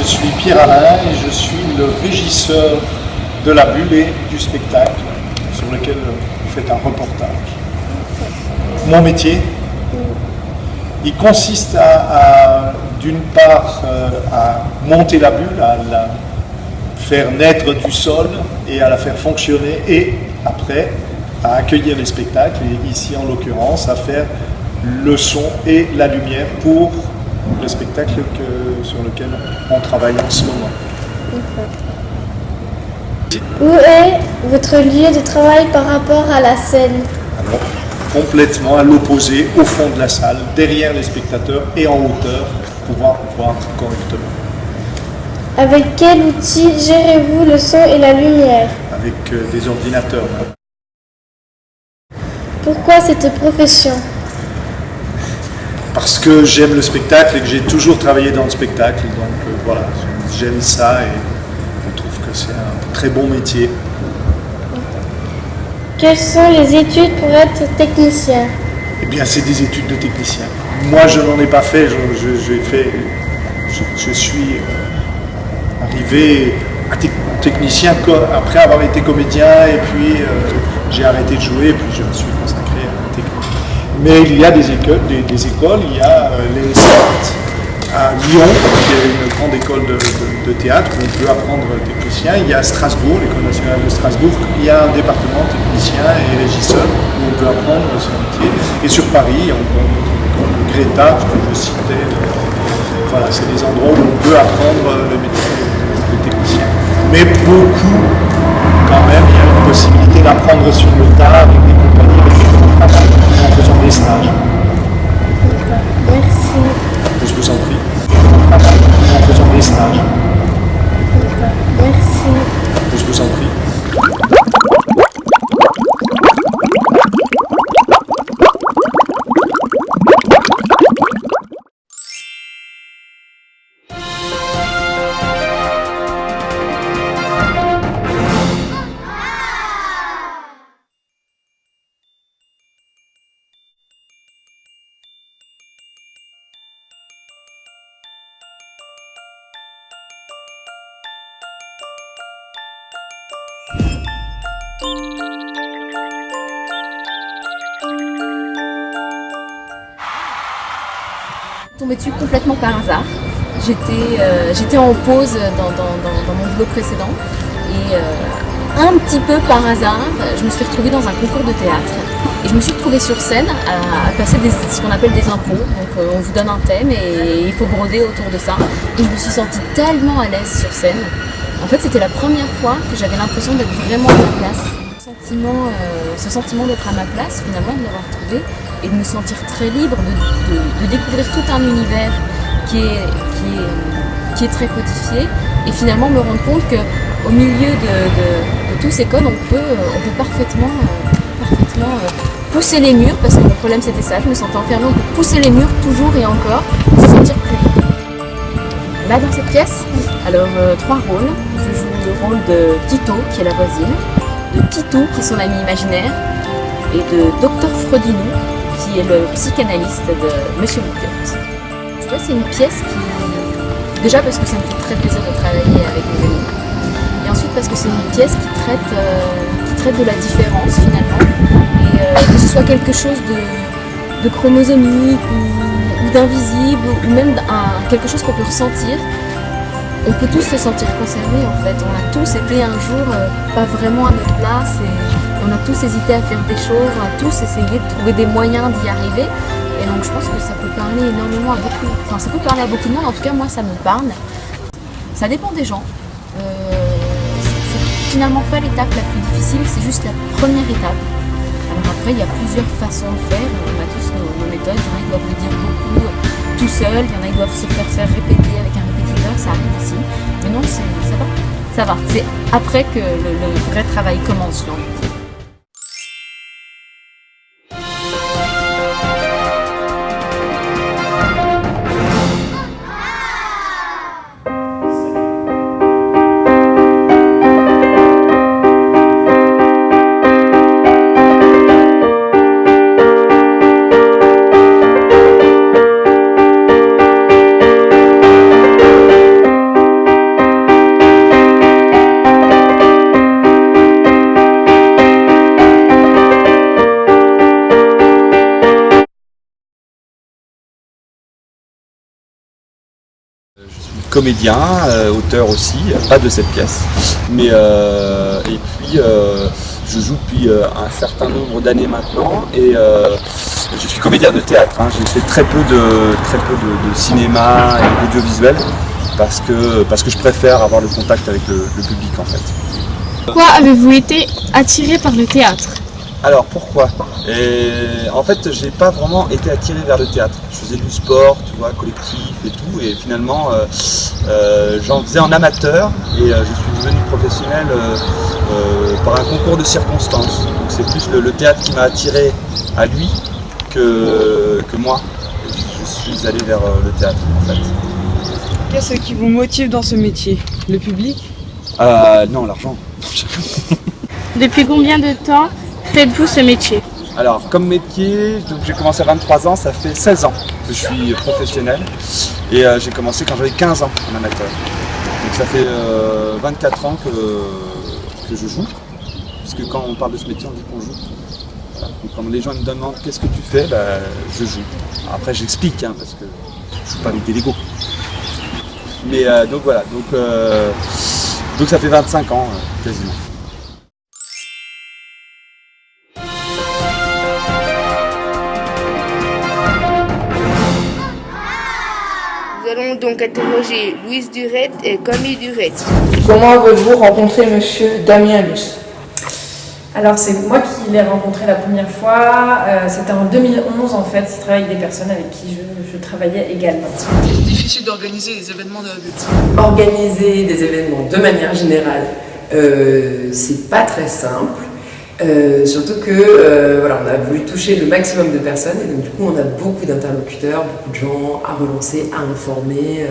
suis Pierre Alain et je suis le régisseur de la bulle et du spectacle sur lequel vous faites un reportage. Mon métier, il consiste d'une part à monter la bulle, à la faire naître du sol et à la faire fonctionner et après à accueillir les spectacles et ici en l'occurrence à faire le son et la lumière pour le spectacle sur lequel on travaille en ce moment. Où est votre lieu de travail par rapport à la scène? Alors, complètement à l'opposé, au fond de la salle, derrière les spectateurs et en hauteur pour pouvoir voir correctement. Avec quel outil gérez-vous le son et la lumière? Avec des ordinateurs. Pourquoi cette profession? Parce que j'aime le spectacle et que j'ai toujours travaillé dans le spectacle. Donc voilà, j'aime ça et je trouve que c'est un très bon métier. Quelles sont les études pour être technicien? Eh bien, c'est des études de technicien. Moi, je n'en ai pas fait. Je suis arrivé à technicien après avoir été comédien et puis j'ai arrêté de jouer et puis je me suis consacré à la technique. Mais il y a des écoles, il y a l'ENSET à Lyon, qui est une grande école de théâtre où on peut apprendre technicien. Il y a Strasbourg, l'école nationale de Strasbourg, il y a un département technicien et régisseur où on peut apprendre son métier. Et sur Paris, on peut l'école de Greta, que je citais. Voilà, c'est des endroits où on peut apprendre le métier de technicien. Mais beaucoup, quand même, il y a une possibilité d'apprendre sur le tas avec des compagnies avec lesquelles on travaille en faisant des stages. Merci. Je vous en prie. En faisant des stages. Merci. Je vous en prie. Tombée dessus complètement par hasard. J'étais en pause dans mon boulot précédent et un petit peu par hasard, je me suis retrouvée dans un concours de théâtre et je me suis retrouvée sur scène à passer ce qu'on appelle des impros. Donc on vous donne un thème et il faut broder autour de ça. Et je me suis sentie tellement à l'aise sur scène. En fait, c'était la première fois que j'avais l'impression d'être vraiment à ma place. Ce sentiment d'être à ma place, finalement, de l'avoir trouvé et de me sentir très libre, de découvrir tout un univers qui est très codifié et finalement me rendre compte qu'au milieu de tous ces codes, on peut parfaitement pousser les murs, parce que mon problème c'était ça, je me sentais enfermée, on peut pousser les murs toujours et encore, se sentir plus libre. Là dans cette pièce, alors 3 rôles, je joue le rôle de Tito qui est la voisine, de Titou qui est son ami imaginaire et de Dr Frodinou qui est le psychanalyste de Monsieur Lupiotte. Tu vois, c'est une pièce qui... Déjà parce que ça me fait très plaisir de travailler avec mes amis. Et ensuite parce que c'est une pièce qui traite de la différence finalement. Et que ce soit quelque chose de chromosomique ou d'invisible ou même quelque chose qu'on peut ressentir. On peut tous se sentir concernés en fait. On a tous été un jour pas vraiment à notre place et on a tous hésité à faire des choses, on a tous essayé de trouver des moyens d'y arriver. Et donc je pense que ça peut parler énormément à beaucoup, enfin ça peut parler à beaucoup de monde, en tout cas moi ça me parle. Ça dépend des gens. C'est finalement pas l'étape la plus difficile, c'est juste la première étape. Alors après il y a plusieurs façons de faire, on a tous nos méthodes, il y en a qui doivent le dire beaucoup tout seul, il y en a qui doivent se faire répéter avec un répétiteur, ça arrive aussi. Mais non, ça va. C'est après que le vrai travail commence, j'ai envie de dire. comédien, auteur aussi, pas de cette pièce. Mais, et puis je joue depuis un certain nombre d'années maintenant et je suis comédien de théâtre. Hein. J'ai fait très peu de cinéma et d'audiovisuel parce que je préfère avoir le contact avec le public en fait. Pourquoi avez-vous été attiré par le théâtre? Alors pourquoi? En fait, j'ai pas vraiment été attiré vers le théâtre. Je faisais du sport, tu vois, collectif et tout, et finalement j'en faisais en amateur et je suis devenu professionnel par un concours de circonstances. Donc c'est plus le théâtre qui m'a attiré à lui que moi. Je suis allé vers le théâtre en fait. Qu'est-ce qui vous motive dans ce métier? Le public? Non, l'argent. Depuis combien de temps faites-vous ce métier? Alors, comme métier, j'ai commencé à 23 ans, ça fait 16 ans que je suis professionnel. Et j'ai commencé quand j'avais 15 ans en amateur. Donc ça fait 24 ans que je joue. Puisque quand on parle de ce métier, on dit qu'on joue. Voilà. Donc quand les gens me demandent qu'est-ce que tu fais, je joue. Après j'explique, hein, parce que je joue pas avec des Legos. Mais donc voilà, donc ça fait 25 ans quasiment. Nous allons donc interroger Louise Durette et Camille Durette. Comment avez-vous rencontré monsieur Damien Luce? Alors c'est moi qui l'ai rencontré la première fois, c'était en 2011 en fait, il travaille avec des personnes avec qui je travaillais également. C'est difficile d'organiser des événements de la bulle. Organiser des événements de manière générale, c'est pas très simple. Surtout que voilà, on a voulu toucher le maximum de personnes et donc du coup on a beaucoup d'interlocuteurs, beaucoup de gens à relancer, à informer.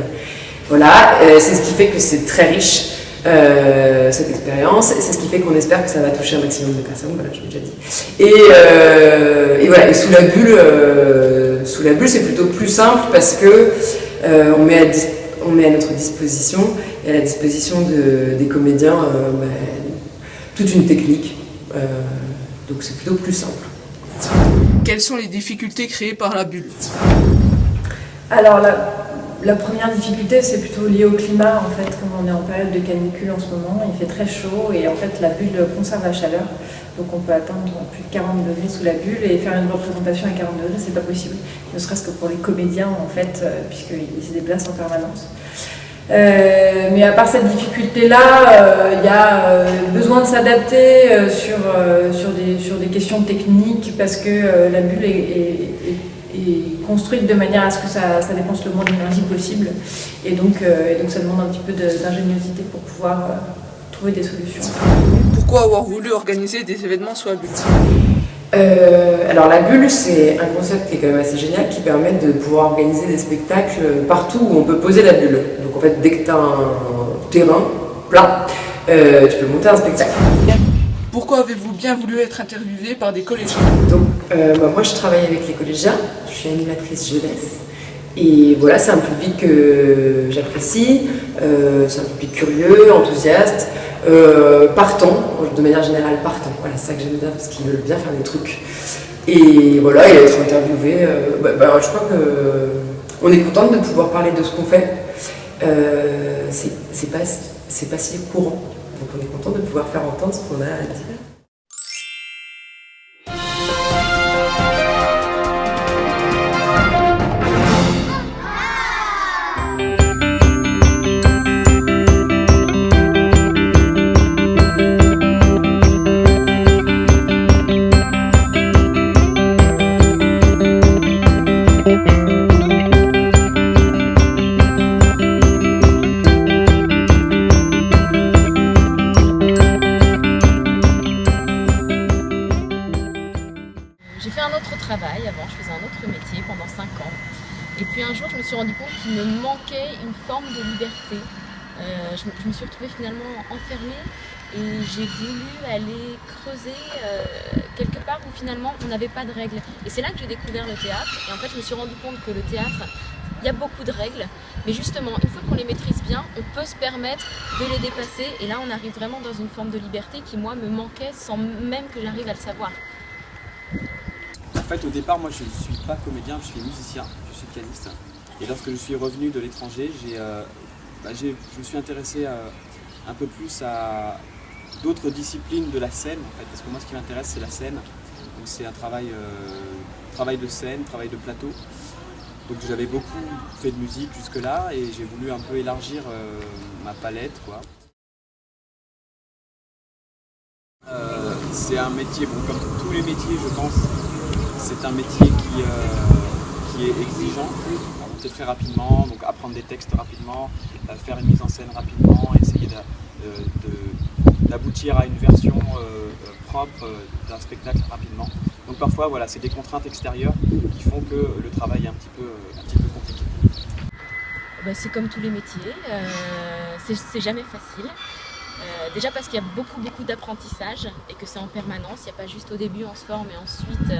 Voilà, c'est ce qui fait que c'est très riche cette expérience et c'est ce qui fait qu'on espère que ça va toucher un maximum de personnes. Voilà, je l'ai déjà dit. Et voilà, et sous la bulle c'est plutôt plus simple parce que on met à notre disposition et à la disposition des comédiens toute une technique. Donc c'est plutôt plus simple. Quelles sont les difficultés créées par la bulle? Alors la première difficulté c'est plutôt lié au climat en fait, comme on est en période de canicule en ce moment, il fait très chaud et en fait la bulle conserve la chaleur. Donc on peut atteindre plus de 40 degrés sous la bulle et faire une représentation à 40 degrés c'est pas possible, ne serait-ce que pour les comédiens en fait, puisqu'ils se déplacent en permanence. Mais à part cette difficulté-là, il y a besoin de s'adapter sur des questions techniques parce que la bulle est construite de manière à ce que ça dépense le moins d'énergie possible et donc ça demande un petit peu d'ingéniosité pour pouvoir trouver des solutions. Pourquoi avoir voulu organiser des événements sous la bulle? Alors la bulle c'est un concept qui est quand même assez génial qui permet de pouvoir organiser des spectacles partout où on peut poser la bulle. Donc en fait dès que tu as un terrain plat, tu peux monter un spectacle. Pourquoi avez-vous bien voulu être interviewé par des collégiens? Donc moi je travaille avec les collégiens, je suis animatrice jeunesse. Et voilà, c'est un public que j'apprécie, c'est un public curieux, enthousiaste, partant, de manière générale partant. Voilà, c'est ça que j'aime bien parce qu'ils veulent bien faire des trucs. Et voilà, et être interviewé, je crois qu'on est contente de pouvoir parler de ce qu'on fait. C'est pas si courant, donc on est content de pouvoir faire entendre ce qu'on a à dire. J'ai fait un autre travail avant, je faisais un autre métier pendant 5 ans. Et puis un jour, je me suis rendu compte qu'il me manquait une forme de liberté. Je me suis retrouvée finalement enfermée et j'ai voulu aller creuser quelque part où finalement on n'avait pas de règles. Et c'est là que j'ai découvert le théâtre. Et en fait, je me suis rendu compte que le théâtre, il y a beaucoup de règles. Mais justement, une fois qu'on les maîtrise bien, on peut se permettre de les dépasser. Et là, on arrive vraiment dans une forme de liberté qui, moi, me manquait sans même que j'arrive à le savoir. En fait, au départ, moi, je ne suis pas comédien, je suis musicien, je suis pianiste. Et lorsque je suis revenu de l'étranger, je me suis intéressé un peu plus à d'autres disciplines de la scène, en fait, parce que moi ce qui m'intéresse c'est la scène. Donc c'est un travail de scène, travail de plateau. Donc j'avais beaucoup fait de musique jusque-là et j'ai voulu un peu élargir ma palette, quoi. C'est un métier, bon, comme tous les métiers je pense, c'est un métier qui est exigeant, à monter très rapidement, donc apprendre des textes rapidement, faire une mise en scène rapidement, essayer d'aboutir à une version propre d'un spectacle rapidement. Donc parfois voilà, c'est des contraintes extérieures qui font que le travail est un petit peu compliqué. C'est comme tous les métiers, c'est jamais facile. Déjà parce qu'il y a beaucoup d'apprentissage et que c'est en permanence, il n'y a pas juste au début on se forme et ensuite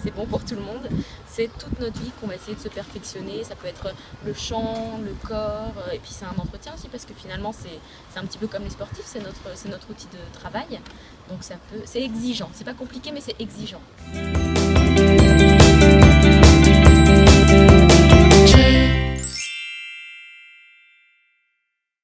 c'est bon pour tout le monde. C'est toute notre vie qu'on va essayer de se perfectionner, ça peut être le chant, le corps, et puis c'est un entretien aussi parce que finalement c'est un petit peu comme les sportifs, c'est notre outil de travail. Donc c'est exigeant, c'est pas compliqué mais c'est exigeant.